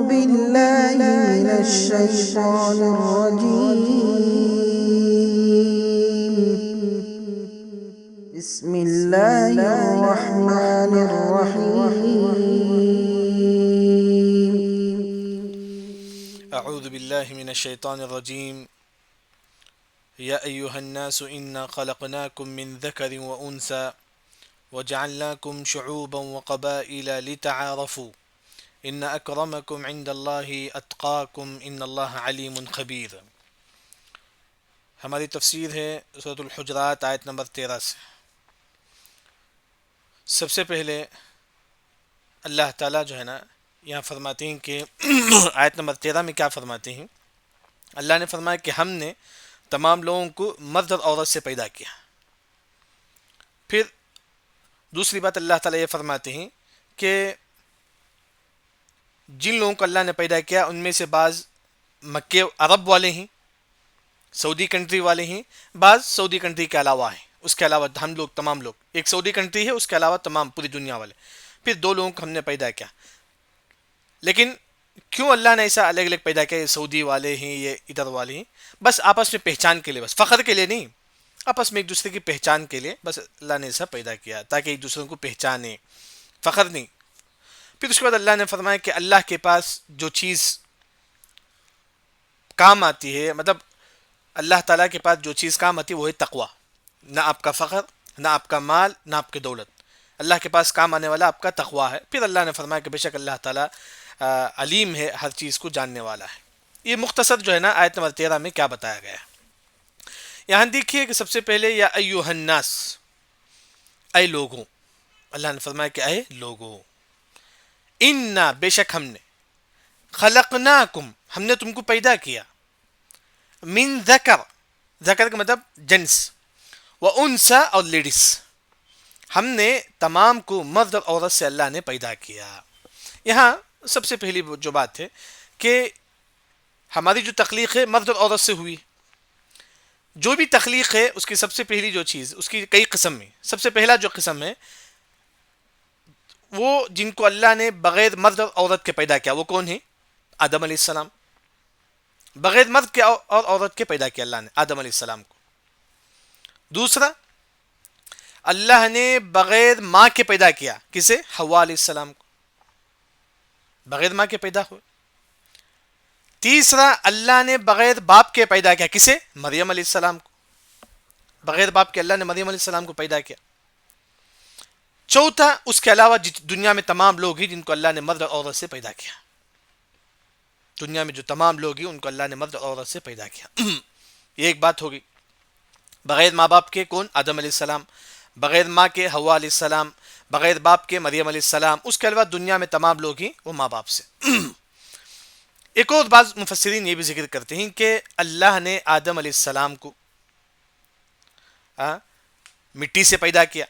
بالله من الشيطان الرجيم. بسم الله الرحمن الرحيم. أعوذ بالله من الشيطان الرجيم. يا أيها الناس إنا خلقناكم من ذكر وأنثى وجعلناكم شعوبا وقبائل لتعارفوا إن أكرمكم عند الله أتقاكم إن الله عليم خبير. ہماری تفسیر ہے سورۃ الحجرات آیت نمبر 13 سے. سب سے پہلے اللہ تعالیٰ جو ہے نا یہاں فرماتے ہیں کہ آیت نمبر 13 میں کیا فرماتے ہیں. اللہ نے فرمایا کہ ہم نے تمام لوگوں کو مرد اور عورت سے پیدا کیا. پھر دوسری بات اللہ تعالیٰ یہ فرماتے ہیں کہ جن لوگوں کو اللہ نے پیدا کیا ان میں سے بعض مکے عرب والے ہیں، سعودی کنٹری والے ہیں، بعض سعودی کنٹری کے علاوہ ہیں. اس کے علاوہ ہم لوگ تمام لوگ، ایک سعودی کنٹری ہے، اس کے علاوہ تمام پوری دنیا والے. پھر 2 لوگوں کو ہم نے پیدا کیا. لیکن کیوں اللہ نے ایسا الگ الگ پیدا کیا؟ یہ سعودی والے ہیں، یہ ادھر والے ہیں، بس آپس میں پہچان کے لیے، بس فخر کے لیے نہیں، آپس میں ایک دوسرے کی پہچان کے لیے بس اللہ نے ایسا پیدا کیا تاکہ ایک دوسرے کو پہچانے، فخر نہیں. پھر اس کے بعد اللہ نے فرمایا کہ اللہ کے پاس جو چیز کام آتی ہے، مطلب اللہ تعالیٰ کے پاس جو چیز کام آتی ہے وہ ہے تقوی. نہ آپ کا فخر، نہ آپ کا مال، نہ آپ کی دولت. اللہ کے پاس کام آنے والا آپ کا تقوی ہے. پھر اللہ نے فرمایا کہ بے شک اللہ تعالیٰ علیم ہے، ہر چیز کو جاننے والا ہے. یہ مختصر جو ہے نا آیت نمبر 13 میں کیا بتایا گیا ہے. یہاں دیکھیے کہ سب سے پہلے یا ایھا الناس، اے لوگوں. اللہ نے فرمایا کہ اے لوگوں، انا بے شک ہم نے، خلقناکم ہم نے تم کو پیدا کیا، من ذکر، ذکر کا مطلب جنس، و انثی اور لیڈیز. ہم نے تمام کو مرد اور عورت سے اللہ نے پیدا کیا. یہاں سب سے پہلی جو بات ہے کہ ہماری جو تخلیق ہے مرد اور عورت سے ہوئی. جو بھی تخلیق ہے اس کی سب سے پہلی جو چیز، اس کی کئی قسم میں، سب سے پہلا جو قسم ہے وہ جن کو اللہ نے بغیر مرد اور عورت کے پیدا کیا، وہ کون ہے؟ آدم علیہ السلام. بغیر مرد کے اور عورت کے پیدا کیا اللہ نے آدم علیہ السلام کو. دوسرا، اللہ نے بغیر ماں کے پیدا کیا، کسے؟ حوا علیہ السلام کو، بغیر ماں کے پیدا ہوئے. تیسرا، اللہ نے بغیر باپ کے پیدا کیا، کسے؟ مریم علیہ السلام کو، بغیر باپ کے اللہ نے مریم علیہ السلام کو پیدا کیا. چوتھا، اس کے علاوہ دنیا میں تمام لوگ ہیں جن کو اللہ نے مرد اور عورت سے پیدا کیا. دنیا میں جو تمام لوگ ہیں ان کو اللہ نے مرد اور عورت سے پیدا کیا. یہ ایک بات ہوگی. بغیر ماں باپ کے کون؟ آدم علیہ السلام. بغیر ماں کے حوا علیہ السلام. بغیر باپ کے مریم علیہ السلام. اس کے علاوہ دنیا میں تمام لوگ ہیں وہ ماں باپ سے. ایک اور بعض مفسرین یہ بھی ذکر کرتے ہیں کہ اللہ نے آدم علیہ السلام کو مٹی سے پیدا کیا.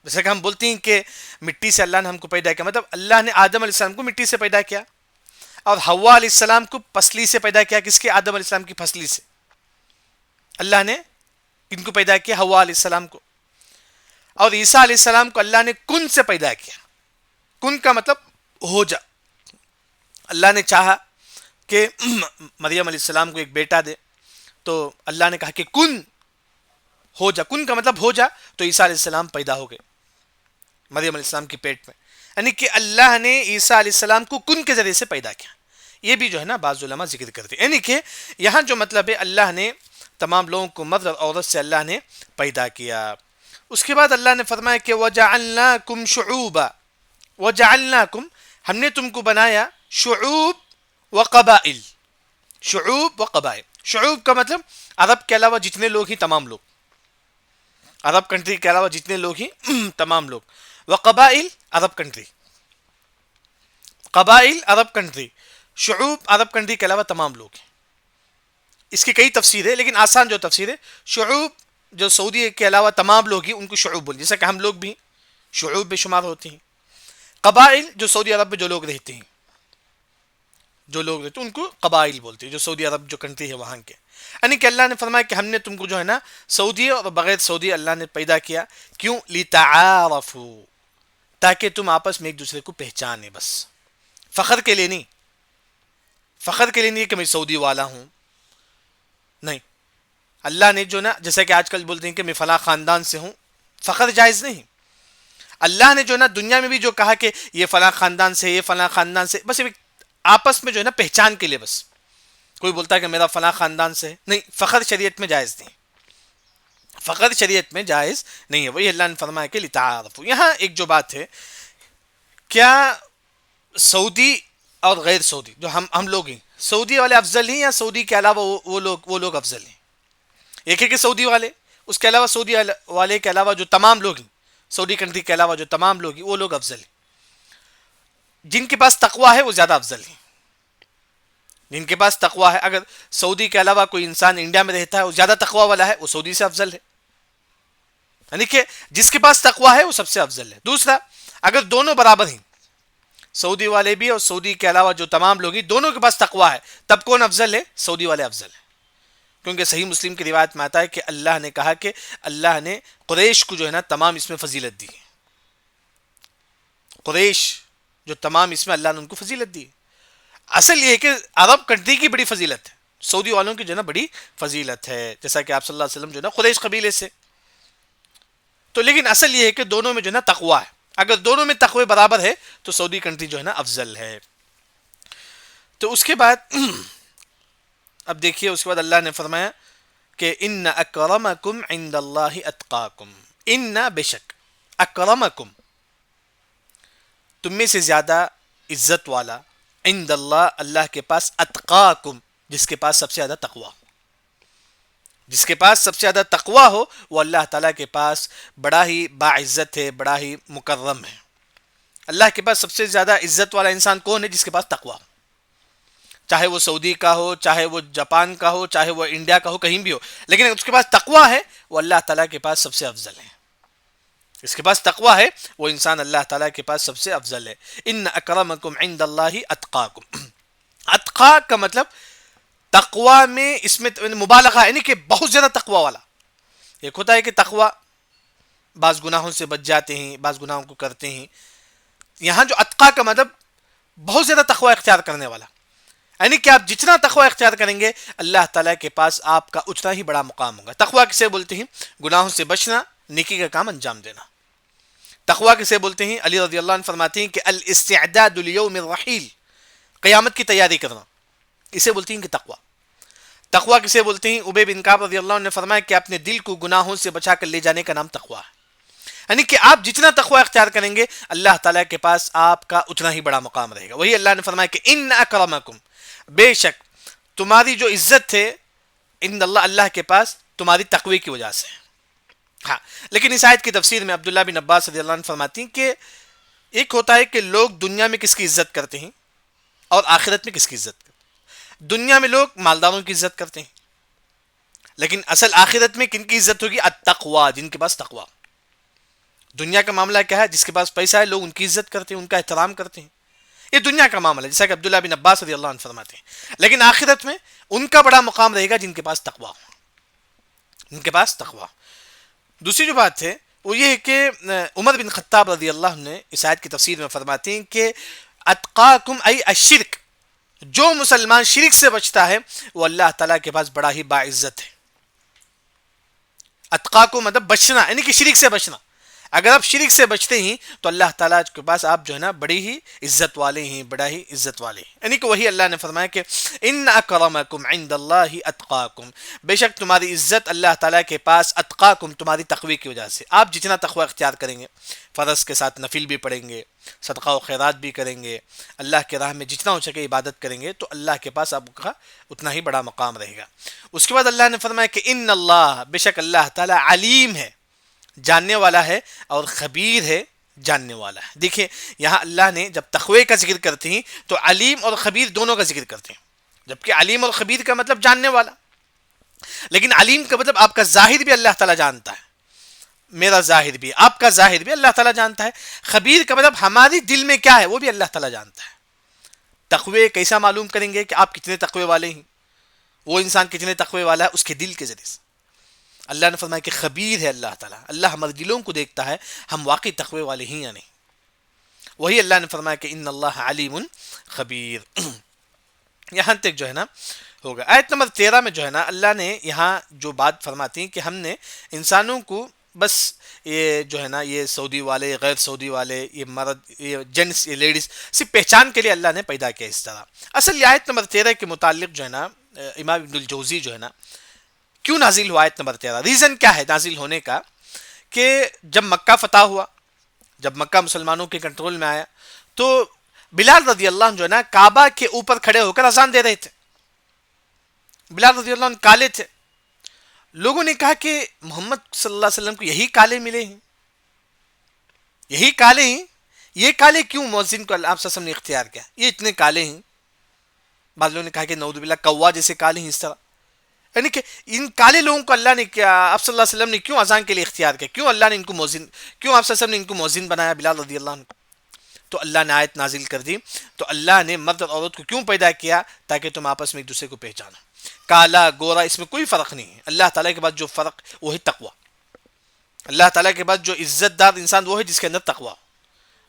جیسا کہ ہم بولتے ہیں کہ مٹی سے اللہ نے ہم کو پیدا کیا، مطلب اللہ نے آدم علیہ السلام کو مٹی سے پیدا کیا. اور حوا علیہ السلام کو پسلی سے پیدا کیا. کس کے؟ آدم علیہ السلام کی پسلی سے. اللہ نے ان کو پیدا کیا؟ حوا علیہ السلام کو. اور عیسیٰ علیہ السلام کو اللہ نے کن سے پیدا کیا. کن کا مطلب ہو جا. اللہ نے چاہا کہ مریم علیہ السلام کو ایک بیٹا دے، تو اللہ نے کہا کہ کن ہو جا. کن کا مطلب ہو جا. تو عیسیٰ علیہ السلام پیدا ہو گئے مریم علیہ السلام کی پیٹ میں. یعنی کہ اللہ نے عیسیٰ علیہ السلام کو کن کے ذریعے سے پیدا کیا. یہ بھی جو ہے نا بعض علماء ذکر کرتے ہیں. یعنی کہ یہاں جو مطلب ہے اللہ نے تمام لوگوں کو مرد اور عورت سے اللہ نے پیدا کیا. اس کے بعد اللہ نے فرمایا کہ وَجَعَلْنَاكُمْ شُعُوبًا، وَجَعَلْنَاكُمْ ہم نے تم کو بنایا شعوب و قبائل. شعوب و قبائل. شعوب کا مطلب عرب کے علاوہ جتنے لوگ ہیں تمام لوگ، عرب کنٹری کے علاوہ جتنے لوگ ہیں تمام لوگ. وقبائل عرب کنٹری، قبائل عرب کنٹری، شعوب عرب کنٹری کے علاوہ تمام لوگ ہیں. اس کی کئی تفسیر ہے لیکن آسان جو تفسیر ہے، شعوب جو سعودی کے علاوہ تمام لوگ ہیں ان کو شعوب بول، جیسا کہ ہم لوگ بھی شعوب میں شمار ہوتے ہیں. قبائل جو سعودی عرب میں جو لوگ رہتے ہیں، ان کو قبائل بولتے ہیں، جو سعودی عرب جو کنٹری ہے وہاں کے. یعنی کہ اللہ نے فرمایا کہ ہم نے تم کو جو ہے نا سعودی اور بغیر سعودی اللہ نے پیدا کیا. کیوں؟ لِتَعَارَفُوا، تاکہ تم آپس میں ایک دوسرے کو پہچانے. بس فخر کے لیے نہیں. فخر کے لیے نہیں کہ میں سعودی والا ہوں، نہیں. اللہ نے جو نا، جیسا کہ آج کل بولتے ہیں کہ میں فلاں خاندان سے ہوں، فخر جائز نہیں. اللہ نے جو نا دنیا میں بھی جو کہا کہ یہ فلاں خاندان سے، یہ فلاں خاندان سے، بس ایک آپس میں جو ہے نا پہچان کے لیے، بس کوئی بولتا ہے کہ میرا فلاں خاندان سے ہے، نہیں، فخر شریعت میں جائز نہیں. فخر شریعت میں جائز نہیں ہے. وہی اللہ نے فرمایا کہ لتعارفوا. یہاں ایک جو بات ہے، کیا سعودی اور غیر سعودی جو ہم لوگ ہیں، سعودی والے افضل ہیں یا سعودی کے علاوہ وہ لوگ افضل ہیں؟ ایک ہے کہ سعودی والے، اس کے علاوہ سعودی والے کے علاوہ جو تمام لوگ ہیں، سعودی کنٹری کے علاوہ جو تمام لوگ ہیں، وہ لوگ افضل ہیں. جن کے پاس تقوی ہے وہ زیادہ افضل ہیں. جن کے پاس تقوی ہے، اگر سعودی کے علاوہ کوئی انسان انڈیا میں رہتا ہے وہ زیادہ تقوی والا ہے، وہ سعودی سے افضل ہے. یعنی کہ جس کے پاس تقوی ہے وہ سب سے افضل ہے. دوسرا، اگر دونوں برابر ہیں، سعودی والے بھی اور سعودی کے علاوہ جو تمام لوگ ہیں، دونوں کے پاس تقوی ہے، تب کون افضل ہے؟ سعودی والے افضل ہے. کیونکہ صحیح مسلم کی روایت میں آتا ہے کہ اللہ نے کہا کہ اللہ نے قریش کو جو ہے نا تمام اس میں فضیلت دی. قریش جو تمام اس میں اللہ نے ان کو فضیلت دی. اصل یہ ہے کہ عرب کنٹری کی بڑی فضیلت ہے، سعودی والوں کی جو ہے نا بڑی فضیلت ہے، جیسا کہ آپ صلی اللہ علیہ وسلم جو ہے نا قریش قبیلے سے. تو لیکن اصل یہ ہے کہ دونوں میں جو ہے نا تقوی ہے. اگر دونوں میں تقوی برابر ہے تو سعودی کنٹری جو ہے نا افضل ہے. تو اس کے بعد اب دیکھیے، اس کے بعد اللہ نے فرمایا کہ ان اکرمکم عند اللہ اتقاکم. ان بے شک، اکرمکم تم میں سے زیادہ عزت والا، عند اللہ اللہ کے پاس، اتقاکم جس کے پاس سب سے زیادہ تقوی، جس کے پاس سب سے زیادہ تقوی ہو وہ اللہ تعالیٰ کے پاس بڑا ہی باعزت ہے، بڑا ہی مکرم ہے. اللہ کے پاس سب سے زیادہ عزت والا انسان کون ہے؟ جس کے پاس تقوی ہو، چاہے وہ سعودی کا ہو، چاہے وہ جاپان کا ہو، چاہے وہ انڈیا کا ہو، کہیں بھی ہو، لیکن اگر اس کے پاس تقوی ہے وہ اللہ تعالیٰ کے پاس سب سے افضل ہے. اس کے پاس تقوی ہے وہ انسان اللہ تعالیٰ کے پاس سب سے افضل ہے. ان اکرمکم عند اللہ اتقاکم. اتقا کا مطلب تقوی میں اس میں مبالغہ ہے، یعنی کہ بہت زیادہ تقوی والا. ایک ہوتا ہے کہ تقوی بعض گناہوں سے بچ جاتے ہیں، بعض گناہوں کو کرتے ہیں. یہاں جو اتقا کا مطلب بہت زیادہ تقوی اختیار کرنے والا، یعنی کہ آپ جتنا تقوی اختیار کریں گے اللہ تعالیٰ کے پاس آپ کا اتنا ہی بڑا مقام ہوگا. تقوی کسے بولتے ہیں؟ گناہوں سے بچنا، نیکی کا کام انجام دینا. تقوی کسے بولتے ہیں؟ علی رضی اللہ عنہ فرماتے ہیں کہ الاستعداد لیوم الرحیل، قیامت کی تیاری کرنا، اسے بولتے ہیں کہ تقوی. تقوی کسے بولتے ہیں؟ ابی بن کعب رضی اللہ عنہ نے فرمایا کہ اپنے دل کو گناہوں سے بچا کر لے جانے کا نام تقوی ہے. یعنی کہ آپ جتنا تقوی اختیار کریں گے اللہ تعالیٰ کے پاس آپ کا اتنا ہی بڑا مقام رہے گا. وہی اللہ نے فرمایا کہ ان اکرمکم، بے شک تمہاری جو عزت ہے عند اللہ اللہ کے پاس تمہاری تقوی کی وجہ سے. ہاں، لیکن اس آیت کی تفسیر میں عبداللہ بن عباس رضی اللہ عنہ فرماتی ہیں کہ ایک ہوتا ہے کہ لوگ دنیا میں کس کی عزت کرتے ہیں اور آخرت میں کس کی عزت کرتے ہیں. دنیا میں لوگ مالداروں کی عزت کرتے ہیں، لیکن اصل آخرت میں کن کی عزت ہوگی؟ التقوی، جن کے پاس تقوی. دنیا کا معاملہ کیا ہے؟ جس کے پاس پیسہ ہے لوگ ان کی عزت کرتے ہیں، ان کا احترام کرتے ہیں، یہ دنیا کا معاملہ ہے، جیسا کہ عبداللہ بن عباس رضی اللہ عنہ فرماتے ہیں. لیکن آخرت میں ان کا بڑا مقام رہے گا جن کے پاس تقوی ہو، ان کے پاس تقوی. دوسری جو بات ہے وہ یہ ہے کہ عمر بن خطاب رضی اللہ عنہ نے اس آیت کی تفسیر میں فرماتے ہیں کہ اتقاکم ای الشرک، جو مسلمان شرک سے بچتا ہے وہ اللہ تعالیٰ کے پاس بڑا ہی باعزت ہے. اتقاکم مطلب بچنا، یعنی کہ شرک سے بچنا. اگر آپ شرک سے بچتے ہیں تو اللہ تعالیٰ کے پاس آپ جو ہے نا بڑی ہی عزت والے ہیں، بڑا ہی عزت والے ہیں. یعنی کہ وہی اللہ نے فرمایا کہ ان اکرمکم عند اللہ اتقاکم، بے شک تمہاری عزت اللہ تعالیٰ کے پاس اتقاکم تمہاری تقوی کی وجہ سے. آپ جتنا تقوی اختیار کریں گے، فرض کے ساتھ نفل بھی پڑھیں گے، صدقہ و خیرات بھی کریں گے، اللہ کے راہ میں جتنا ہو سکے عبادت کریں گے، تو اللہ کے پاس آپ کا اتنا ہی بڑا مقام رہے گا. اس کے بعد اللہ نے فرمایا کہ ان اللہ، بے شک اللہ تعالیٰ علیم ہے، جاننے والا ہے، اور خبیر ہے، جاننے والا ہے. دیکھیں یہاں اللہ نے جب تقوی کا ذکر کرتے ہیں تو علیم اور خبیر دونوں کا ذکر کرتے ہیں، جبکہ علیم اور خبیر کا مطلب جاننے والا. لیکن علیم کا مطلب آپ کا ظاہر بھی اللہ تعالیٰ جانتا ہے، میرا ظاہر بھی، آپ کا ظاہر بھی اللہ تعالیٰ جانتا ہے. خبیر کا مطلب ہماری دل میں کیا ہے وہ بھی اللہ تعالیٰ جانتا ہے. تقوی کیسا معلوم کریں گے کہ آپ کتنے تقوی والے ہیں، وہ انسان کتنے تقوی والا ہے؟ اس کے دل کے ذریعے سے. اللہ نے فرمایا کہ خبیر ہے اللہ تعالیٰ، اللہ ہمارے دلوں کو دیکھتا ہے ہم واقعی تقوی والے ہیں یا نہیں. وہی اللہ نے فرمایا کہ ان اللہ علیم خبیر. یہاں تک جو ہے نا ہوگا. آیت نمبر 13 میں جو ہے نا اللہ نے یہاں جو بات فرماتی ہیں کہ ہم نے انسانوں کو بس یہ جو ہے نا یہ سعودی والے غیر سعودی والے یہ مرد یہ جینٹس یہ لیڈیز صرف پہچان کے لیے اللہ نے پیدا کیا اس طرح. اصل یہ آیت نمبر 13 کے متعلق جو ہے نا امام ابن الجوزی جو ہے نا کیوں نازل ہوا آیت نمبر 13، ریزن کیا ہے نازل ہونے کا، کہ جب مکہ فتح ہوا، جب مکہ مسلمانوں کے کنٹرول میں آیا تو بلال رضی اللہ عنہ جو ہے نا کعبہ کے اوپر کھڑے ہو کر اذان دے رہے تھے. بلال رضی اللہ عنہ کالے تھے. لوگوں نے کہا کہ محمد صلی اللہ علیہ وسلم کو یہی کالے ملے ہیں، یہی کالے ہیں، یہ کالے کیوں مؤذن کو آپ صلی اللہ علیہ وسلم نے اختیار کیا، یہ اتنے کالے ہیں. بعض لوگوں نے کہا کہ نعوذ باللہ کوا جیسے کالے ہیں اس طرح. یعنی کہ ان کالے لوگوں کو اللہ نے کیا آپ صلی اللہ علیہ وسلم نے کیوں اذان کے لیے اختیار کیا، کیوں اللہ نے ان کو مؤذن، کیوں آپ صلی اللہ علیہ وسلم نے ان کو مؤذن بنایا بلال رضی اللہ عنہ کو. تو اللہ نے آیت نازل کر دی. تو اللہ نے مرد اور عورت کو کیوں پیدا کیا، تاکہ تم آپس میں ایک دوسرے کو پہچانو. کالا گورا اس میں کوئی فرق نہیں ہے. اللہ تعالیٰ کے بعد جو فرق وہ ہے تقوی. اللہ تعالیٰ کے بعد جو عزت دار انسان وہ ہے جس کے اندر تقوی.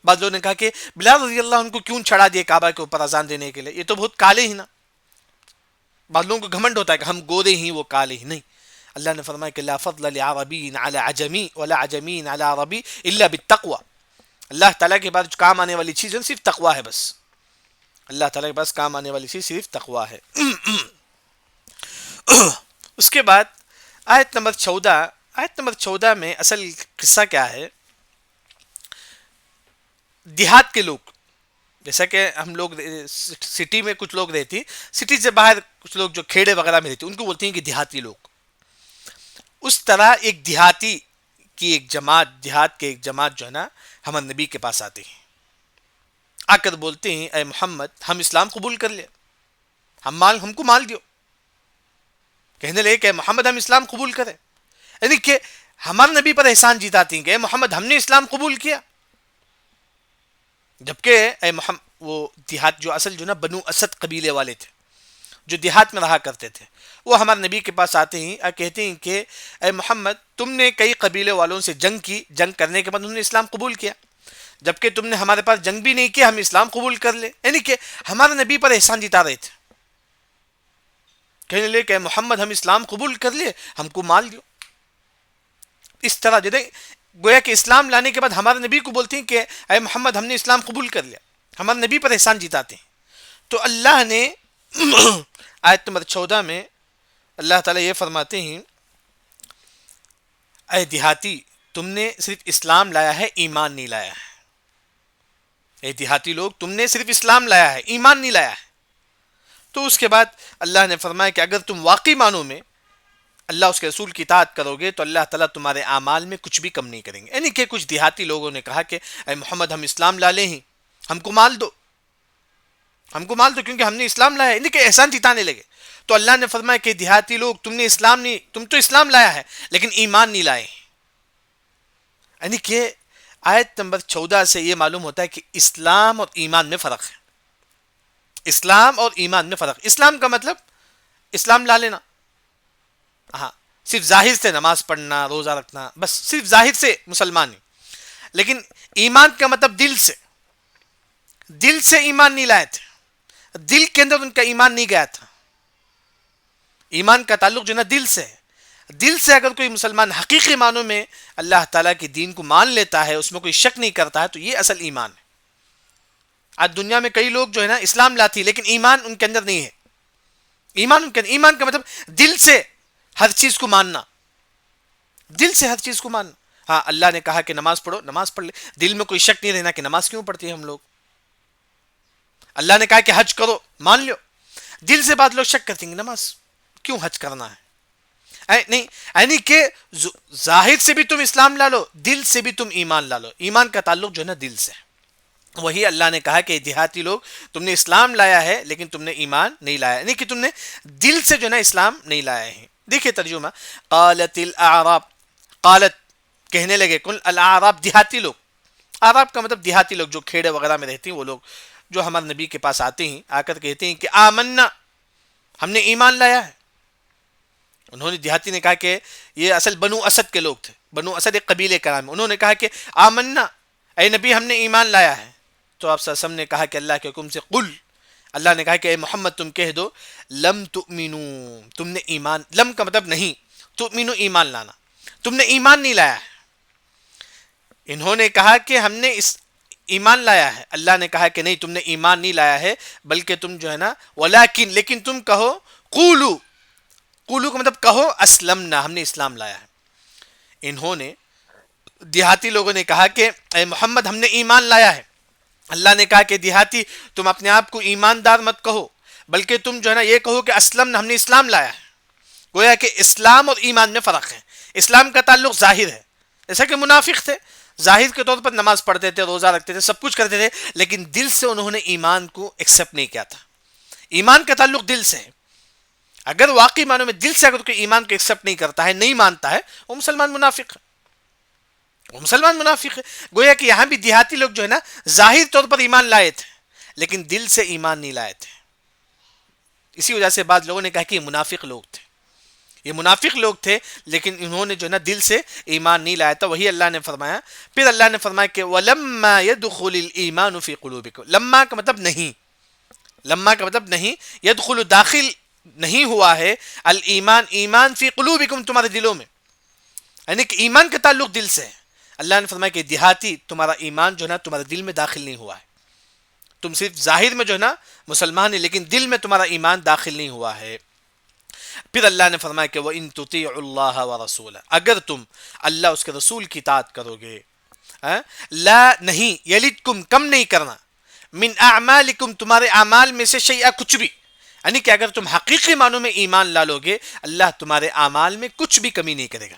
بعض لوگوں نے کہا کہ بلال رضی اللہ عنہ کو کیوں چڑھا دیا کعبہ کے اوپر اذان دینے کے لیے، یہ تو بہت کالے ہی نا. بعض لوگوں کو گھمنڈ ہوتا ہے کہ ہم گورے ہی وہ کالے ہی نہیں. اللہ نے فرمایا کہ لا فضل لعربی علی عجمی ولا عجمی علی عربی الا بالتقوی. اللہ تعالیٰ کے پاس کام آنے والی چیز صرف تقوی ہے بس. اللہ تعالیٰ کے پاس کام آنے والی چیز صرف تقوی ہے. اس کے بعد آیت نمبر 14، آیت نمبر 14 میں اصل قصہ کیا ہے. دیہات کے لوگ، جیسا کہ ہم لوگ سٹی میں کچھ لوگ رہتی، سٹی سے باہر کچھ لوگ جو کھیڑے وغیرہ میں رہتے ان کو بولتے ہیں کہ دیہاتی لوگ. اس طرح ایک دیہاتی کی ایک جماعت، دیہات کے ایک جماعت جو ہے نا ہمارے نبی کے پاس آتے ہیں، آ کر بولتے ہیں اے محمد ہم اسلام قبول کر لیں، ہم کو مال دیو. کہنے لگے کہ اے محمد ہم اسلام قبول کریں، یعنی کہ ہمارے نبی پر احسان جتاتے ہیں کہ اے محمد ہم نے اسلام قبول کیا. جبکہ اے محمد وہ دیہات جو اصل جو نا بنو اسد قبیلے والے تھے جو دیہات میں رہا کرتے تھے، وہ ہمارے نبی کے پاس آتے ہیں اور کہتے ہیں کہ اے محمد تم نے کئی قبیلے والوں سے جنگ کی، جنگ کرنے کے بعد انہوں نے اسلام قبول کیا، جبکہ تم نے ہمارے پاس جنگ بھی نہیں کی، ہم اسلام قبول کر لیں. یعنی کہ ہمارے نبی پر احسان جتا رہے تھے. کہنے لے کہ اے محمد ہم اسلام قبول کر لیں، ہم کو مال دیو. اس طرح جو گویا کہ اسلام لانے کے بعد ہمارے نبی کو بولتے ہیں کہ اے محمد ہم نے اسلام قبول کر لیا، ہمارے نبی پر احسان جتاتے ہیں. تو اللہ نے آیت نمبر 14 میں اللہ تعالیٰ یہ فرماتے ہیں اے دیہاتی تم نے صرف اسلام لایا ہے، ایمان نہیں لایا ہے. اے دیہاتی لوگ تم نے صرف اسلام لایا ہے، ایمان نہیں لایا ہے. تو اس کے بعد اللہ نے فرمایا کہ اگر تم واقعی معنوں میں اللہ اس کے رسول کی اطاعت کرو گے تو اللہ تعالیٰ تمہارے اعمال میں کچھ بھی کم نہیں کریں گے. یعنی کہ کچھ دیہاتی لوگوں نے کہا کہ اے محمد ہم اسلام لا لیں، ہم کو مال دو، ہم کو مال دو کیونکہ ہم نے اسلام لایا ہے. یعنی کہ احسان جتانے لگے. تو اللہ نے فرمایا کہ دیہاتی لوگ تم تو اسلام لایا ہے لیکن ایمان نہیں لائے. یعنی کہ آیت نمبر 14 سے یہ معلوم ہوتا ہے کہ اسلام اور ایمان میں فرق ہے. اسلام اور ایمان میں فرق. اسلام کا مطلب اسلام لا لینا، ہاں صرف ظاہر سے نماز پڑھنا، روزہ رکھنا، بس صرف ظاہر سے مسلمان ہیں. لیکن ایمان کا مطلب دل سے ایمان نہیں لائے تھے، دل کے اندر ان کا ایمان نہیں گیا تھا. ایمان کا تعلق جو نا دل سے ہے. دل سے اگر کوئی مسلمان حقیقی معنوں میں اللہ تعالیٰ کے دین کو مان لیتا ہے، اس میں کوئی شک نہیں کرتا ہے، تو یہ اصل ایمان ہے. آج دنیا میں کئی لوگ جو ہے نا اسلام لاتی لیکن ایمان ان کے اندر نہیں ہے. ایمان کا مطلب دل سے ہر چیز کو ماننا، دل سے ہر چیز کو ماننا. ہاں اللہ نے کہا کہ نماز پڑھو، نماز پڑھ لے، دل میں کوئی شک نہیں رہنا کہ نماز کیوں پڑھتی ہے ہم لوگ. اللہ نے کہا کہ حج کرو، مان لو، دل سے بعض لوگ شک کرتے ہیں کہ نماز کیوں حج کرنا ہے. نہیں، یعنی کہ ظاہر سے بھی تم اسلام لا لو، دل سے بھی تم ایمان لا لو. ایمان کا تعلق جو ہے نا دل سے. وہی اللہ نے کہا کہ دیہاتی لوگ تم نے اسلام لایا ہے لیکن تم نے ایمان نہیں لایا، یعنی کہ تم نے دل سے جو ہے نا اسلام نہیں لایا ہے. دیکھیں ترجمہ، قالت الاعراب، قالت کہنے لگے، کل الاعراب دیہاتی لوگ. اعراب کا مطلب دیہاتی لوگ جو کھیڑے وغیرہ میں رہتے ہیں، وہ لوگ جو ہمارے نبی کے پاس آتے ہیں، آ کر کہتے ہیں کہ آمنا، ہم نے ایمان لایا ہے. انہوں نے دیہاتی نے کہا کہ یہ اصل بنو اسد کے لوگ تھے، بنو اسد ایک قبیلے کا نام ہے. انہوں نے کہا کہ آمنا، اے نبی ہم نے ایمان لایا ہے. تو آپ صلی اللہ علیہ وسلم نے کہا کہ اللہ کے حکم سے قل، اللہ نے کہا کہ اے محمد تم کہہ دو لم تؤمنو، تم نے ایمان، لم کا مطلب نہیں، تؤمنو ایمان لانا، تم نے ایمان نہیں لایا ہے۔ انہوں نے کہا کہ ہم نے اس ایمان لایا ہے، اللہ نے کہا کہ نہیں تم نے ایمان نہیں لایا ہے، بلکہ تم جو ہے نا ولیکن، لیکن تم کہو قولو، قولو کا مطلب کہو اسلمنا، ہم نے اسلام لایا ہے۔ انہوں نے دیہاتی لوگوں نے کہا کہ اے محمد ہم نے ایمان لایا ہے۔ اللہ نے کہا کہ دیہاتی تم اپنے آپ کو ایماندار مت کہو، بلکہ تم جو ہے نا یہ کہو کہ اسلم، ہم نے اسلام لایا ہے۔ گویا کہ اسلام اور ایمان میں فرق ہے۔ اسلام کا تعلق ظاہر ہے، جیسا کہ منافق تھے، ظاہر کے طور پر نماز پڑھتے تھے، روزہ رکھتے تھے، سب کچھ کرتے تھے، لیکن دل سے انہوں نے ایمان کو ایکسپٹ نہیں کیا تھا۔ ایمان کا تعلق دل سے ہے۔ اگر واقعی معنوں میں دل سے اگر کوئی ایمان کو ایکسپٹ نہیں کرتا ہے، نہیں مانتا ہے، وہ مسلمان منافق ہے، وہ مسلمان منافق ہے۔ گویا کہ یہاں بھی دیہاتی لوگ جو ہے نا ظاہر طور پر ایمان لائے تھے، لیکن دل سے ایمان نہیں لائے تھے۔ اسی وجہ سے بعض لوگوں نے کہا کہ یہ منافق لوگ تھے، یہ منافق لوگ تھے، لیکن انہوں نے جو ہے نا دل سے ایمان نہیں لایا تھا۔ وہی اللہ نے فرمایا، پھر اللہ نے فرمایا کہ وَلَمَّا يَدْخُلِ الْإِيمَانُ فِي قُلُوبِكُمْ، لما کا مطلب نہیں، لما کا مطلب نہیں، يدخل داخل نہیں ہوا ہے، الایمان ایمان فی قلوبکم تمہارے دلوں میں، یعنی کہ ایمان کا تعلق دل سے ہے۔ اللہ نے فرمایا کہ دیہاتی تمہارا ایمان جو ہے نا تمہارے دل میں داخل نہیں ہوا ہے، تم صرف ظاہر میں جو ہے نا مسلمان ہے، لیکن دل میں تمہارا ایمان داخل نہیں ہوا ہے۔ پھر اللہ نے فرمایا کہ وَإِن تُطِيعُوا اللَّهَ وَرَسُولَهُ، اگر تم اللہ اس کے رسول کی اطاعت کرو گے، لا نہیں یلدکم کم نہیں کرنا، من اعمالکم تمہارے اعمال میں سے شیئا کچھ بھی، یعنی کہ اگر تم حقیقی معنوں میں ایمان لا لو گے، اللہ تمہارے اعمال میں کچھ بھی کمی نہیں کرے گا،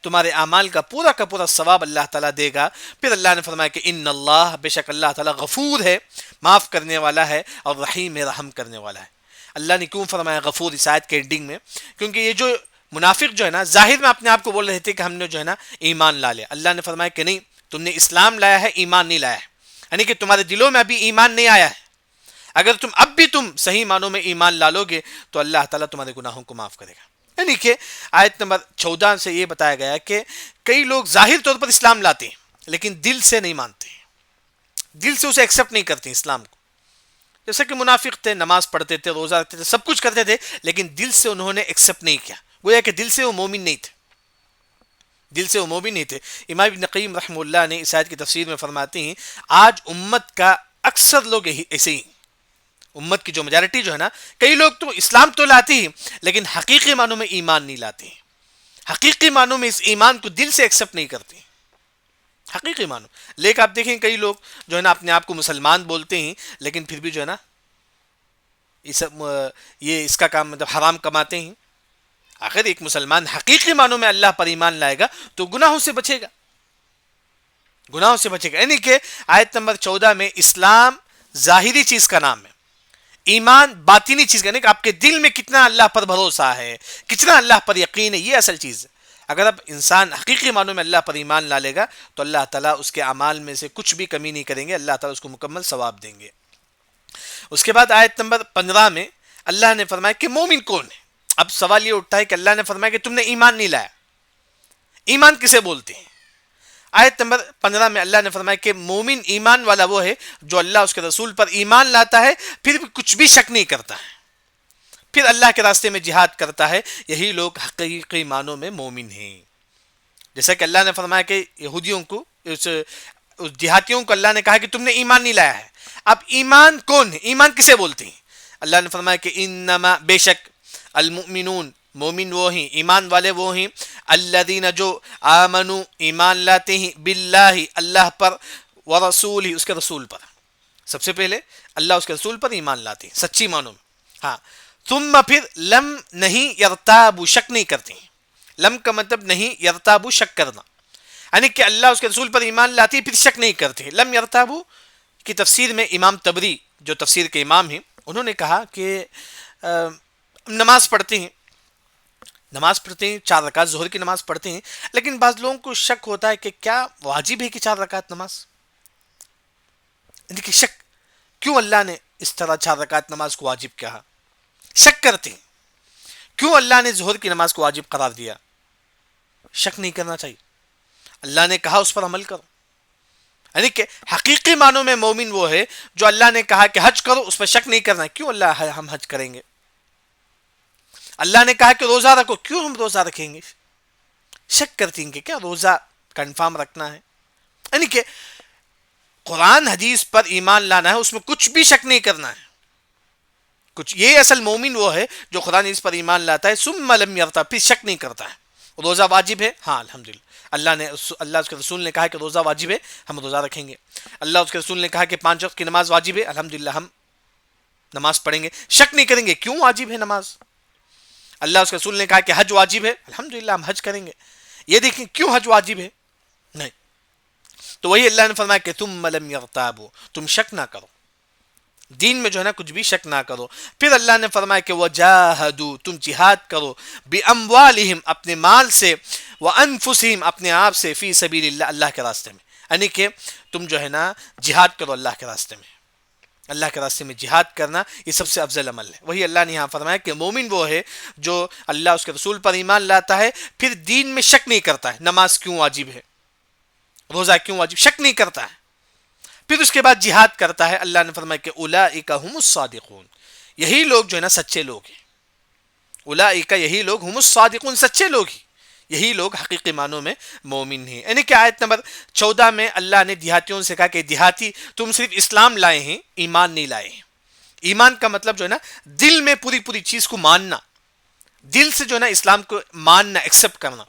تمہارے اعمال کا پورا ثواب اللہ تعالیٰ دے گا۔ پھر اللہ نے فرمایا کہ ان اللہ، بے شک اللہ تعالیٰ غفور ہے، معاف کرنے والا ہے، اور رحیم ہے، رحم کرنے والا ہے۔ اللہ نے کیوں فرمایا غفور اس آیت کے اینڈنگ میں؟ کیونکہ یہ جو منافق جو ہے نا ظاہر میں اپنے آپ کو بول رہے تھے کہ ہم نے جو ہے نا ایمان لا لیا، اللہ نے فرمایا کہ نہیں، تم نے اسلام لایا ہے، ایمان نہیں لایا ہے، یعنی کہ تمہارے دلوں میں ابھی ایمان نہیں آیا ہے۔ اگر اب بھی تم صحیح معنوں میں ایمان لا لو گے تو اللہ تعالیٰ تمہارے گناہوں کو معاف کرے گا۔ یعنی کہ آیت نمبر 14 سے یہ بتایا گیا کہ کئی لوگ ظاہر طور پر اسلام لاتے ہیں لیکن دل سے نہیں مانتے، دل سے اسے ایکسپٹ نہیں کرتے اسلام کو، جیسے کہ منافق تھے، نماز پڑھتے تھے، روزہ رکھتے تھے، سب کچھ کرتے تھے، لیکن دل سے انہوں نے ایکسپٹ نہیں کیا، گویا کہ دل سے وہ مومن نہیں تھے، دل سے وہ مومن نہیں تھے۔ امام ابن قیم رحمہ اللہ نے اس آیت کی تفسیر میں فرماتے ہیں آج امت کا اکثر لوگ ایسے ہی، امت کی جو میجارٹی جو ہے نا، کئی لوگ تو اسلام تو لاتے ہیں لیکن حقیقی معنوں میں ایمان نہیں لاتے ہیں، حقیقی معنوں میں اس ایمان کو دل سے ایکسپٹ نہیں کرتے ہیں، حقیقی معنوں۔ لیکن آپ دیکھیں کئی لوگ جو ہے نا اپنے آپ کو مسلمان بولتے ہیں لیکن پھر بھی جو ہے نا یہ اس کا کام مطلب حرام کماتے ہیں۔ آخر ایک مسلمان حقیقی معنوں میں اللہ پر ایمان لائے گا تو گناہوں سے بچے گا، گناہوں سے بچے گا۔ یعنی کہ آیت نمبر 14 میں اسلام ظاہری چیز کا نام ہے، ایمان باطنی چیز کا، یعنی کہ آپ کے دل میں کتنا اللہ پر بھروسہ ہے، کتنا اللہ پر یقین ہے، یہ اصل چیز ہے۔ اگر اب انسان حقیقی معنوں میں اللہ پر ایمان لا لے گا تو اللہ تعالیٰ اس کے اعمال میں سے کچھ بھی کمی نہیں کریں گے، اللہ تعالیٰ اس کو مکمل ثواب دیں گے۔ اس کے بعد آیت نمبر 15 میں اللہ نے فرمایا کہ مومن کون ہے؟ اب سوال یہ اٹھتا ہے کہ اللہ نے فرمایا کہ تم نے ایمان نہیں لایا، ایمان کسے بولتے ہیں؟ آیت نمبر 15 میں اللہ نے فرمایا کہ مومن ایمان والا وہ ہے جو اللہ اس کے رسول پر ایمان لاتا ہے، پھر بھی کچھ بھی شک نہیں کرتا ہے، پھر اللہ کے راستے میں جہاد کرتا ہے، یہی لوگ حقیقی معنوں میں مومن ہیں۔ جیسا کہ اللہ نے فرمایا کہ یہودیوں کو، اس دیہاتیوں کو اللہ نے کہا کہ تم نے ایمان نہیں لایا ہے۔ اب ایمان کون ہے؟ ایمان کسے بولتے ہیں؟ اللہ نے فرمایا کہ انما، بے شک، المؤمنون، مومن وہ ہیں، ایمان والے وہ ہیں، الذین جو آمنو ایمان لاتے ہیں، باللہ اللہ پر، ورسول اس کے رسول پر، سب سے پہلے اللہ اس کے رسول پر ایمان لاتے ہیں سچی معنوں میں، ہاں، ثم پھر لم نہیں یرتابو شک نہیں کرتے ہیں، لم کا مطلب نہیں، یرتابو شک کرنا، یعنی کہ اللہ اس کے رسول پر ایمان لاتی ہے پھر شک نہیں کرتے۔ لم یرتابو کی تفسیر میں امام طبری جو تفسیر کے امام ہیں انہوں نے کہا کہ نماز پڑھتے ہیں، نماز پڑھتے ہیں، 4 رکعت ظہر کی نماز پڑھتے ہیں، لیکن بعض لوگوں کو شک ہوتا ہے کہ کیا واجب ہے کہ 4 رکعت نماز، یعنی کہ شک، کیوں اللہ نے اس طرح 4 رکعت نماز کو واجب کہا، شک کرتے ہیں کیوں اللہ نے ظہر کی نماز کو واجب قرار دیا۔ شک نہیں کرنا چاہیے، اللہ نے کہا اس پر عمل کرو، یعنی کہ حقیقی معنوں میں مومن وہ ہے جو اللہ نے کہا کہ حج کرو اس پر شک نہیں کرنا. کیوں اللہ ہم حج کریں گے؟ اللہ نے کہا کہ روزہ رکھو، کیوں ہم روزہ رکھیں گے؟ شک کرتی ہیں کہ کیا روزہ کنفرم رکھنا ہے. یعنی کہ قرآن حدیث پر ایمان لانا ہے، اس میں کچھ بھی شک نہیں کرنا ہے. کچھ یہ اصل مومن وہ ہے جو قرآن حدیث پر ایمان لاتا ہے ثم لم یرتاب، پھر شک نہیں کرتا ہے. روزہ واجب ہے، ہاں الحمدللہ اللہ اس کے رسول نے کہا کہ روزہ واجب ہے، ہم روزہ رکھیں گے. اللہ اس کے رسول نے کہا کہ 5 وقت کی نماز واجب ہے، الحمدللہ ہم نماز پڑھیں گے. شک نہیں کریں گے کیوں واجب ہے نماز. اللہ اس کے رسول نے کہا کہ حج واجب ہے، الحمدللہ ہم حج کریں گے. یہ دیکھیں کیوں حج واجب ہے؟ نہیں. تو وہی اللہ نے فرمایا کہ ثم لم یرتابوا، تم شک نہ کرو دین میں جو ہے نا، کچھ بھی شک نہ کرو. پھر اللہ نے فرمایا کہ وجاہدوا، تم جہاد کرو، باموالہم، اپنے مال سے، وانفسہم، اپنے آپ سے، فی سبیل اللہ، اللہ کے راستے میں. یعنی کہ تم جو ہے نا جہاد کرو اللہ کے راستے میں. اللہ کے راستے میں جہاد کرنا یہ سب سے افضل عمل ہے. وہی اللہ نے یہاں فرمایا کہ مومن وہ ہے جو اللہ اس کے رسول پر ایمان لاتا ہے، پھر دین میں شک نہیں کرتا ہے نماز کیوں واجب ہے، روزہ کیوں واجب، شک نہیں کرتا ہے. پھر اس کے بعد جہاد کرتا ہے. اللہ نے فرمایا کہ اولئک هم الصادقون، یہی لوگ جو ہے نا سچے لوگ ہیں. اولئک، یہی لوگ، هم الصادقون، سچے لوگ ہی، یہی لوگ حقیقی معنوں میں مومن ہیں. یعنی کہ آیت نمبر 14 میں اللہ نے دیہاتیوں سے کہا کہ دیہاتی تم صرف اسلام لائے ہیں، ایمان نہیں لائے ہیں. ایمان کا مطلب جو ہے نا دل میں پوری چیز کو ماننا، دل سے جو ہے نا اسلام کو ماننا، ایکسپٹ کرنا.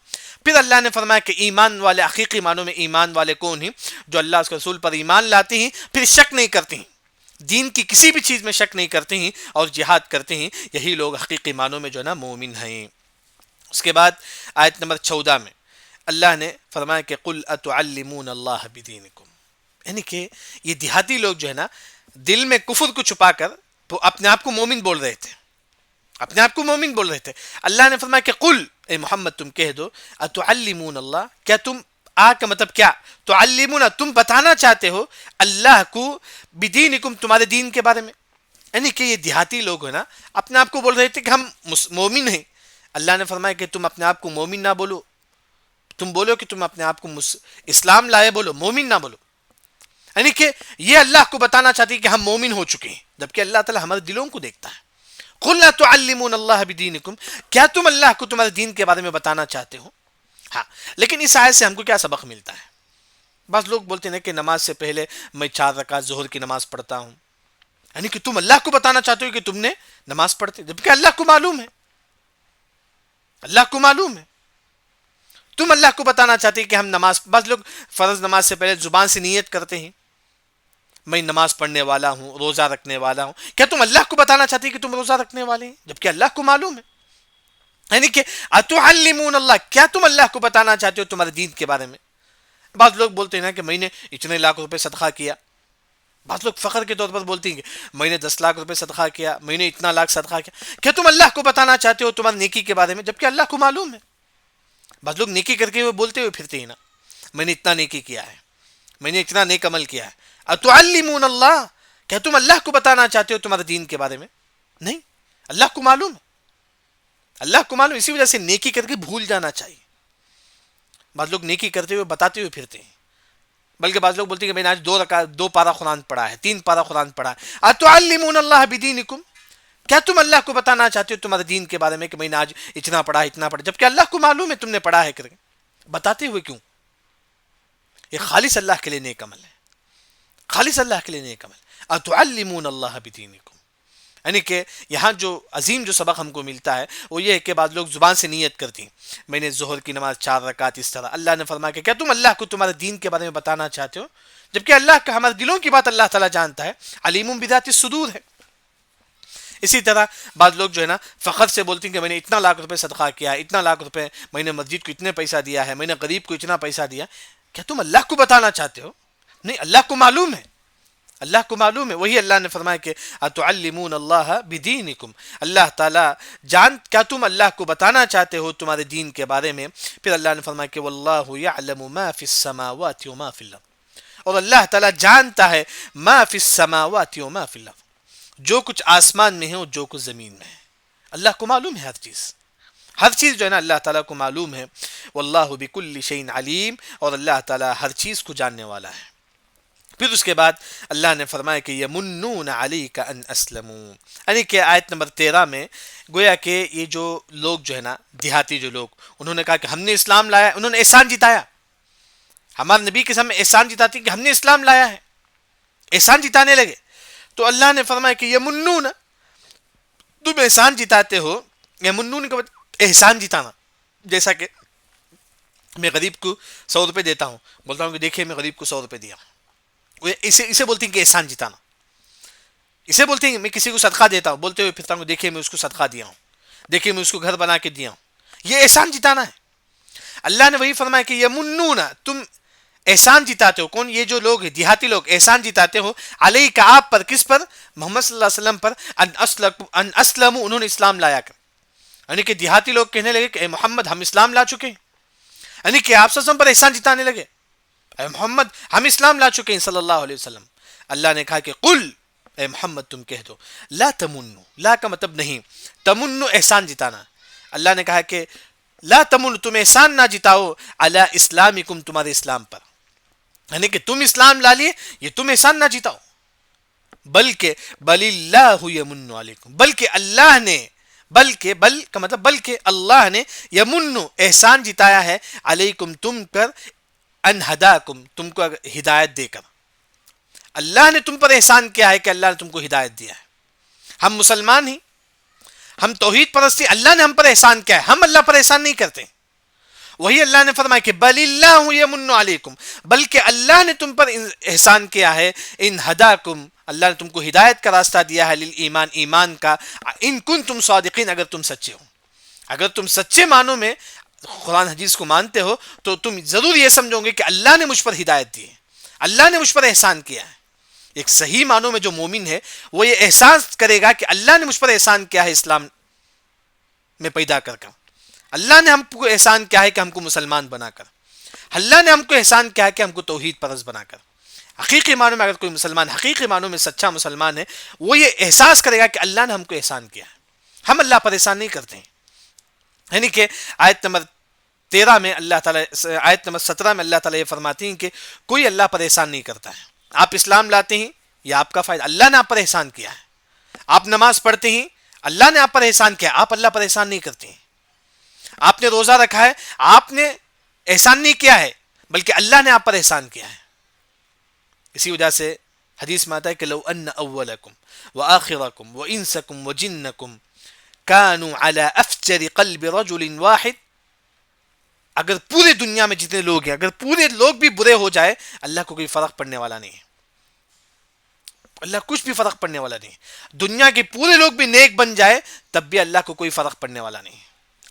پھر اللہ نے فرمایا کہ ایمان والے، حقیقی معنوں میں ایمان والے کون ہیں؟ جو اللہ اس کے رسول پر ایمان لاتے ہیں، پھر شک نہیں کرتے ہیں، دین کی کسی بھی چیز میں شک نہیں کرتے ہیں اور جہاد کرتے ہیں. یہی لوگ حقیقی معنوں میں جو ہے نا مومن ہیں. اس کے بعد آیت نمبر 14 میں اللہ نے فرمایا کہ قل اتعلمون اللہ بدینکم، یعنی کہ یہ دیہاتی لوگ جو ہے نا دل میں کفر کو چھپا کر اپنے آپ کو مومن بول رہے تھے، اپنے آپ کو مومن بول رہے تھے. اللہ نے فرمایا کہ قل، اے محمد تم کہہ دو، اتعلمون اللہ، کیا تم کا مطلب کیا، تعلمون، تم بتانا چاہتے ہو اللہ کو، بدینکم، تمہارے دین کے بارے میں. یعنی کہ یہ دیہاتی لوگ ہیں نا اپنے آپ کو بول رہے تھے کہ ہم مومن ہیں. اللہ نے فرمایا کہ تم اپنے آپ کو مومن نہ بولو، تم بولو کہ تم اپنے آپ کو اسلام لائے بولو، مومن نہ بولو. یعنی کہ یہ اللہ کو بتانا چاہتی ہے کہ ہم مومن ہو چکے ہیں، جبکہ اللہ تعالی ہمارے دلوں کو دیکھتا ہے. قل لا تعلمون اللہ بدینکم، کیا تم اللہ کو تمہارے دین کے بارے میں بتانا چاہتے ہو؟ ہاں، لیکن اس آیت سے ہم کو کیا سبق ملتا ہے؟ بعض لوگ بولتے ہیں کہ نماز سے پہلے میں 4 رکعت ظہر کی نماز پڑھتا ہوں. یعنی کہ تم اللہ کو بتانا چاہتے ہو کہ تم نے نماز پڑھتے، جبکہ اللہ کو معلوم ہے، اللہ کو معلوم ہے. تم اللہ کو بتانا چاہتے ہیں کہ ہم نماز، بعض لوگ فرض نماز سے پہلے زبان سے نیت کرتے ہیں میں نماز پڑھنے والا ہوں، روزہ رکھنے والا ہوں. کیا تم اللہ کو بتانا چاہتے ہیں کہ تم روزہ رکھنے والے ہیں، جبکہ اللہ کو معلوم ہے؟ یعنی کہ اتعلمون اللہ، کیا تم اللہ کو بتانا چاہتے ہو تمہارے دین کے بارے میں؟ بعض لوگ بولتے ہیں نا کہ میں نے اتنے لاکھ روپے صدقہ کیا. بعض لوگ فخر کے طور پر بولتے ہیں کہ میں نے 10 لاکھ روپے صدقہ کیا، میں نے اتنا لاکھ صدقہ کیا. کیا تم اللہ کو بتانا چاہتے ہو تمہاری نیکی کے بارے میں، جبکہ اللہ کو معلوم ہے؟ بعض لوگ نیکی کر کے ہوئے بولتے ہوئے پھرتے ہیں نا میں نے اتنا نیکی کیا ہے، میں نے اتنا نیک عمل کیا ہے. اتعلمون اللہ، کیا تم اللہ کو بتانا چاہتے ہو تمہارے دین کے بارے میں؟ نہیں، اللہ کو معلوم ہے، اللہ کو معلوم. اسی وجہ سے نیکی کر کے بھول جانا چاہیے. بعض لوگ نیکی کرتے ہوئے بتاتے ہوئے پھرتے ہیں، بلکہ بعض لوگ بولتے ہیں کہ میں نے آج 2 پارہ قرآن پڑھا ہے، 3 پارہ قرآن پڑھا ہے. اتعلمون اللہ بدینکم، کیا تم اللہ کو بتانا چاہتے ہو تمہارے دین کے بارے میں کہ میں نے آج اتنا پڑھا جبکہ اللہ کو معلوم ہے تم نے پڑھا ہے، کر کے بتاتے ہوئے کیوں؟ یہ خالص اللہ کے لیے نیک عمل ہے، خالص اللہ کے لیے نیک عمل. اتعلمون اللہ بدینکم، یعنی کہ یہاں جو عظیم جو سبق ہم کو ملتا ہے وہ یہ ہے کہ بعض لوگ زبان سے نیت کرتی ہیں میں نے ظہر کی نماز 4 رکعت اس طرح. اللہ نے فرمایا کہ کیا تم اللہ کو تمہارے دین کے بارے میں بتانا چاہتے ہو، جبکہ اللہ کا ہمارے دلوں کی بات اللہ تعالیٰ جانتا ہے، علیم بذات الصدور ہے. اسی طرح بعض لوگ جو ہے نا فخر سے بولتے ہیں کہ میں نے اتنا لاکھ روپے صدقہ کیا، اتنا لاکھ روپے میں نے مسجد کو اتنے پیسہ دیا ہے، میں نے غریب کو اتنا پیسہ دیا. کیا تم اللہ کو بتانا چاہتے ہو؟ نہیں، اللہ کو معلوم ہے، اللہ کو معلوم ہے. وہی اللہ نے فرمایا کہ اتعلمون اللہ بدینکم، اللہ تعالیٰ کیا تم اللہ کو بتانا چاہتے ہو تمہارے دین کے بارے میں؟ پھر اللہ نے فرمایا کہ واللہ یعلم ما فی السماوات وما فی الارض، اور اللہ تعالیٰ جانتا ہے ما فی السماوات وما فی الارض، جو کچھ آسمان میں ہے اور جو کچھ زمین میں ہے. اللہ کو معلوم ہے ہر چیز جو ہے نا اللہ تعالیٰ کو معلوم ہے. واللہ بکل شیء علیم، اور اللہ تعالیٰ ہر چیز کو جاننے والا ہے. پھر اس کے بعد اللہ نے فرمایا کہ یمنون علیک ان اسلموا، یعنی کہ آیت نمبر 13 میں گویا کہ یہ جو لوگ جو ہے نا دیہاتی جو لوگ، انہوں نے کہا کہ ہم نے اسلام لایا، انہوں نے احسان جتایا، ہمارے نبی کے سامنے احسان جتاتی کہ ہم نے اسلام لایا ہے، احسان جتانے لگے. تو اللہ نے فرمایا کہ یمنون، تم احسان جتاتے ہو. یمنون کا مطلب احسان جتانا. جیسا کہ میں غریب کو 100 روپے دیتا ہوں، بولتا ہوں کہ دیکھیے میں غریب کو 100 روپے دیا ہوں، اسے بولتے ہیں کہ احسان جتانا. اسے بولتے ہیں. میں کسی کو صدقہ دیتا ہوں، بولتے ہوئے پھرتا ہوں دیکھیے میں اس کو صدقہ دیا ہوں، دیکھیے میں اس کو گھر بنا کے دیا ہوں. یہ احسان جتانا ہے. اللہ نے وہی فرمایا کہ یمنون، تم احسان جتاتے ہو. کون؟ یہ جو لوگ ہیں دیہاتی لوگ احسان جتاتے ہو. علیہ کا آپ پر، کس پر؟ محمد صلی اللہ علیہ وسلم پر. ان اسلم، انہوں نے اسلام لایا کر. یعنی کہ دیہاتی لوگ کہنے لگے کہ اے محمد ہم اسلام لا چکے ہیں، یعنی کہ آپ صلی اللہ علیہ وسلم پر احسان جتانے لگے. اے محمد ہم اسلام لا چکے ہیں صلی اللہ علیہ وسلم. اللہ نے کہا کہ قل، اے محمد تم کہہ دو، لا تمنو، لا کا مطلب نہیں، تمنو احسان جتانا. اللہ نے کہا کہ لا تمنو، تم احسان نہ جتاؤ، علی اسلامکم، تمہارے اسلام پر، یعنی کہ تم اسلام لا لیے یہ تم احسان نہ جتاؤ، بلکہ بل اللہ یمن علیکم، بلکہ اللہ نے، بلکہ بل کا مطلب بلکہ اللہ نے یمن احسان جتایا ہے علیکم تم پر، ان ہداکم، تم کو ہدایت دے کر. اللہ نے تم پر احسان کیا ہے کہ اللہ نے تم کو ہدایت دیا ہے. ہم مسلمان ہی، ہم توحید پرستی، اللہ نے ہم پر احسان کیا ہے، ہم اللہ پر احسان نہیں کرتے. وہی اللہ نے فرمایا کہ بل اللہ یمن علیکم، بلکہ اللہ نے تم پر احسان کیا ہے، ان ہداکم، اللہ نے تم کو ہدایت کا راستہ دیا ہے، للایمان، ایمان کا، ان کنتم صادقین، اگر تم سچے ہو. اگر تم سچے معنوں میں قرآن حدیث کو مانتے ہو تو تم ضرور یہ سمجھو گے کہ اللہ نے مجھ پر ہدایت دی ہے، اللہ نے مجھ پر احسان کیا ہے. ایک صحیح معنوں میں جو مومن ہے وہ یہ احساس کرے گا کہ اللہ نے مجھ پر احسان کیا ہے اسلام میں پیدا کر کر، اللہ نے ہم کو احسان کیا ہے کہ ہم کو مسلمان بنا کر، اللہ نے ہم کو احسان کیا ہے کہ ہم کو توحید پرست بنا کر. حقیقی معنوں میں اگر کوئی مسلمان حقیقی معنوں میں سچا مسلمان ہے، وہ یہ احساس کرے گا کہ اللہ نے ہم کو احسان کیا ہے، ہم اللہ پر احسان نہیں کرتے ہیں. یعنی کہ آیت نمبر 13 میں اللہ تعالیٰ، آیت نمبر 17 میں اللہ تعالیٰ یہ فرماتی ہیں کہ کوئی اللہ پر احسان نہیں کرتا ہے. آپ اسلام لاتے ہیں یہ آپ کا فائدہ، اللہ نے آپ پر احسان کیا ہے. آپ نماز پڑھتے ہیں اللہ نے آپ پر احسان کیا ہے، آپ اللہ پر احسان نہیں کرتے ہیں. آپ نے روزہ رکھا ہے، آپ نے احسان نہیں کیا ہے بلکہ اللہ نے آپ پر احسان کیا ہے. اسی وجہ سے حدیث میں آتا ہے کہ لو ان اولکم وآخرکم وانسکم وجنکم كانوا على افجر قلب رجل واحد، اگر پورے دنیا میں جتنے لوگ ہیں اگر پورے لوگ بھی برے ہو جائے اللہ کو کوئی فرق پڑنے والا نہیں ہے، اللہ کچھ بھی فرق پڑنے والا نہیں. دنیا کے پورے لوگ بھی نیک بن جائے تب بھی اللہ کو کوئی فرق پڑنے والا نہیں.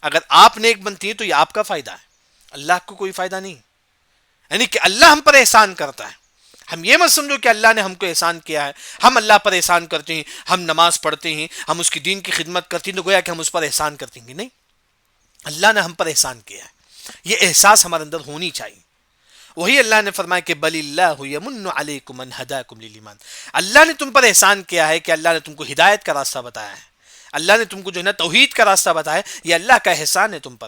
اگر آپ نیک بنتی ہیں تو یہ آپ کا فائدہ ہے، اللہ کو کوئی فائدہ نہیں. یعنی کہ اللہ ہم پر احسان کرتا ہے. ہم یہ مت سمجھو کہ اللہ نے ہم کو احسان کیا ہے، ہم اللہ پر احسان کرتے ہیں، ہم نماز پڑھتے ہیں، ہم اس کی دین کی خدمت کرتے ہیں تو گویا کہ ہم اس پر احسان کرتے ہیں. نہیں، اللہ نے ہم پر احسان کیا ہے، یہ احساس ہمارے اندر ہونی چاہیے. وہی اللہ نے فرمایا کہ بل اللہ یمن علیکم ان ہداکم للایمان، اللہ نے تم پر احسان کیا ہے کہ اللہ نے تم کو ہدایت کا راستہ بتایا ہے، اللہ نے تم کو جو ہے نا توحید کا راستہ بتایا ہے. یہ اللہ کا احسان ہے تم پر.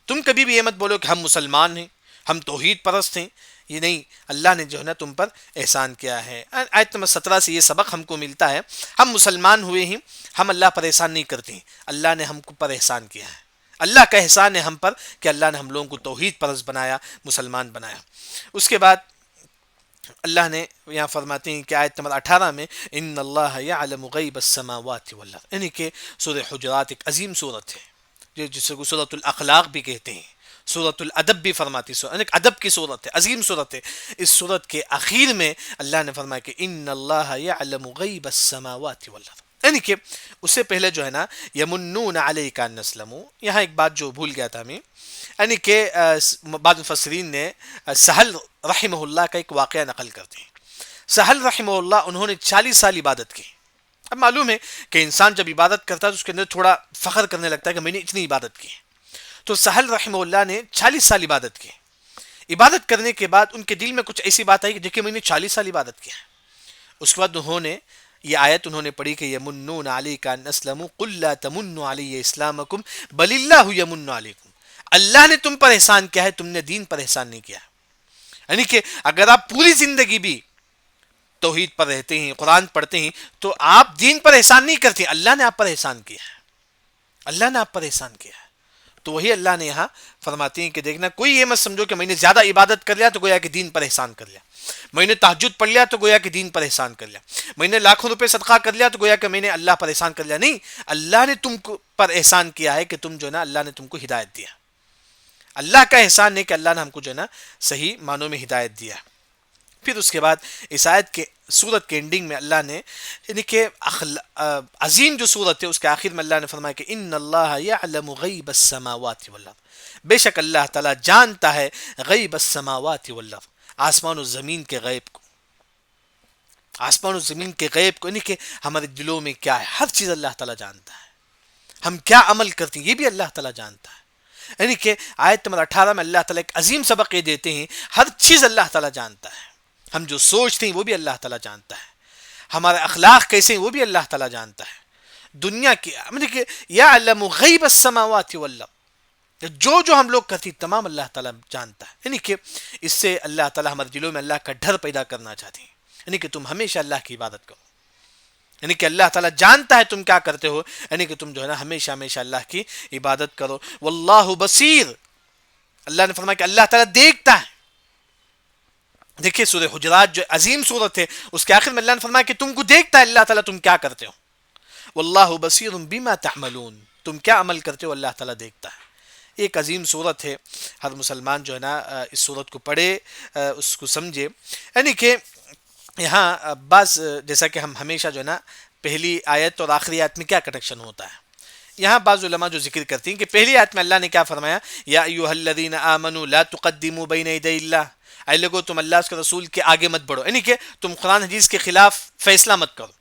تم کبھی بھی یہ مت بولو کہ ہم مسلمان ہیں، ہم توحید پرست ہیں، یہ نہیں، اللہ نے جو ہے نا تم پر احسان کیا ہے. آیت نمبر 17 سے یہ سبق ہم کو ملتا ہے. ہم مسلمان ہوئے ہیں، ہم اللہ پر احسان نہیں کرتے ہیں، اللہ نے ہم کو پر احسان کیا ہے. اللہ کا احسان ہے ہم پر کہ اللہ نے ہم لوگوں کو توحید پرست بنایا، مسلمان بنایا. اس کے بعد اللہ نے یہاں فرماتے ہیں کہ آیت نمبر 18 میں ان اللہ یعلم غیب السماوات والارض، یعنی کہ سورہ حجرات ایک عظیم سورت ہے جسے کو سورۃ الاخلاق بھی کہتے ہیں، سورۃ الادب بھی فرماتی، یعنی ادب کی سورت ہے، عظیم سورت ہے. اس سورت کے اخیر میں اللہ نے فرمایا کہ ان اللہ یعلم غیب السماوات والارض، یعنی کہ اس سے پہلے جو ہے نا یمنون علیک ان اسلموا، یہاں ایک بات جو بھول گیا تھا میں، یعنی کہ بعض مفسرین نے سہل رحمہ اللہ کا ایک واقعہ نقل کرتے ہیں. سہل رحمہ اللہ انہوں نے 40 سال عبادت کی. اب معلوم ہے کہ انسان جب عبادت کرتا ہے تو اس کے اندر تھوڑا فخر کرنے لگتا ہے کہ میں نے اتنی عبادت کی. تو سہل رحمہ اللہ نے 40 سال عبادت کی. عبادت کرنے کے بعد ان کے دل میں کچھ ایسی بات آئی کہ دیکھیں میں نے 40 سال عبادت کیا ہے. اس کے بعد انہوں نے یہ آیت انہوں نے پڑھی کہ یمنون علیک ان اسلموا قل لا تمنوا علی اسلامکم بل اللہ یمن علیکم، اللہ نے تم پر احسان کیا ہے، تم نے دین پر احسان نہیں کیا. یعنی کہ اگر آپ پوری زندگی بھی توحید پر رہتے ہیں، قرآن پڑھتے ہیں، تو آپ دین پر احسان نہیں کرتے، اللہ نے آپ پر احسان کیا ہے، اللہ نے آپ پر احسان کیا ہے۔ تو وہی اللہ نے یہاں فرماتے ہیں کہ دیکھنا، کوئی یہ مت سمجھو کہ میں نے زیادہ عبادت کر لیا تو گویا کہ دین پر احسان کر لیا، میں نے تہجد پڑھ لیا تو گویا کہ دین پر احسان کر لیا، میں نے لاکھوں روپے صدقہ کر لیا تو گویا کہ میں نے اللہ پر احسان کر لیا۔ نہیں، اللہ نے تم کو پر احسان کیا ہے کہ تم جو ہے نا، اللہ نے تم کو ہدایت دیا، اللہ کا احسان ہے کہ اللہ نے ہم کو جو ہے نا صحیح معنوں میں ہدایت دیا۔ پھر اس کے بعد اس آیت کے سورت کے اینڈنگ میں اللہ نے، یعنی کہ عظیم جو سورت ہے اس کے آخر میں اللہ نے فرمایا کہ ان اللہ یعلم غیب السماوات والارض، بے شک اللہ تعالیٰ جانتا ہے غیب السماوات والارض، آسمان و زمین کے غیب کو، آسمان و زمین کے غیب کو، یعنی کہ ہمارے دلوں میں کیا ہے، ہر چیز اللہ تعالیٰ جانتا ہے، ہم کیا عمل کرتے ہیں یہ بھی اللہ تعالیٰ جانتا ہے۔ یعنی کہ آیت نمبر 18 میں اللہ تعالیٰ ایک عظیم سبق یہ دیتے ہیں، ہر چیز اللہ تعالیٰ جانتا ہے، ہم جو سوچتے ہیں وہ بھی اللہ تعالیٰ جانتا ہے، ہمارے اخلاق کیسے ہیں وہ بھی اللہ تعالیٰ جانتا ہے، دنیا کی یعنی کہ یعلم غیب السماوات والارض، جو ہم لوگ کرتے ہیں تمام اللہ تعالیٰ جانتا ہے۔ یعنی کہ اس سے اللہ تعالیٰ ہمارے دلوں میں اللہ کا ڈر پیدا کرنا چاہتے ہیں، یعنی کہ تم ہمیشہ اللہ کی عبادت کرو، یعنی کہ اللہ تعالیٰ جانتا ہے تم کیا کرتے ہو، یعنی کہ تم جو ہے نا ہمیشہ ہمیشہ اللہ کی عبادت کرو۔ واللہ بصیر، اللہ نے فرمایا کہ اللہ تعالیٰ دیکھتا ہے۔ دیکھیے سورہ حجرات جو عظیم سورت ہے اس کے آخر میں اللہ نے فرمایا کہ تم کو دیکھتا ہے اللہ تعالیٰ تم کیا کرتے ہو، واللہ بصیر بما تعملون، تم کیا عمل کرتے ہو اللہ تعالیٰ دیکھتا ہے۔ ایک عظیم صورت ہے، ہر مسلمان جو ہے نا اس صورت کو پڑھے، اس کو سمجھے۔ یعنی کہ یہاں بعض، جیسا کہ ہم ہمیشہ جو ہے نا پہلی آیت اور آخری آیت میں کیا کنیکشن ہوتا ہے، یہاں بعض علماء جو ذکر کرتی ہیں کہ پہلی آیت میں اللہ نے کیا فرمایا، یا ایھا الذین آمنوا لا تقدموا بین یدی اللہ، اے لوگو تم اللہ اس کے رسول کے آگے مت بڑھو، یعنی کہ تم قرآن حدیث کے خلاف فیصلہ مت کرو،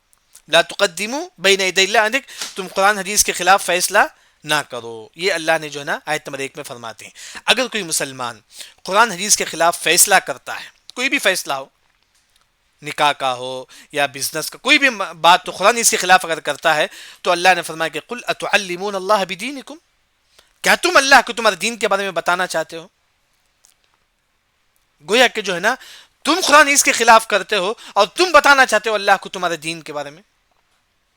لا تقدموا بین یدی اللہ، یعنی تم قرآن حدیث کے خلاف فیصلہ نہ کرو، یہ اللہ نے جو ہے نا آیت نمبر 1 میں فرماتے ہیں۔ اگر کوئی مسلمان قرآن حدیث کے خلاف فیصلہ کرتا ہے، کوئی بھی فیصلہ ہو، نکاح کا ہو یا بزنس کا، کوئی بھی بات تو قرآن اس کے خلاف اگر کرتا ہے تو اللہ نے فرمایا کہ قل اتعلمون اللہ بدینکم، کیا تم اللہ کو تمہارے دین کے بارے میں بتانا چاہتے ہو؟ گویا کہ جو ہے نا تم قرآن اس کے خلاف کرتے ہو اور تم بتانا چاہتے ہو اللہ کو تمہارے دین کے بارے میں،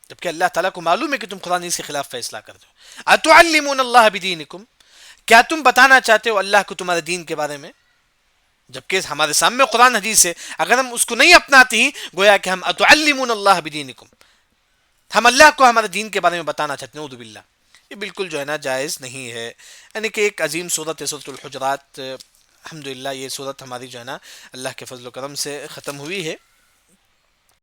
جبکہ اللہ تعالیٰ کو معلوم ہے کہ تم قرآن اس کے خلاف فیصلہ کرتے ہو۔ اتعلمون اللہ بدینکم، کیا تم بتانا چاہتے ہو اللہ کو تمہارے دین کے بارے میں، جبکہ ہمارے سامنے قرآن حدیث ہے، اگر ہم اس کو نہیں اپناتے ہیں گویا کہ ہم اتعلمون اللہ بدینکم، ہم اللہ کو ہمارے دین کے بارے میں بتانا چاہتے ہیں، نعوذ باللہ، یہ بالکل جو ہے نا جائز نہیں ہے۔ یعنی کہ ایک عظیم صورت ہے سورۃ الحجرات، الحمدللہ یہ صورت ہماری جو ہے نا اللہ کے فضل و کرم سے ختم ہوئی ہے۔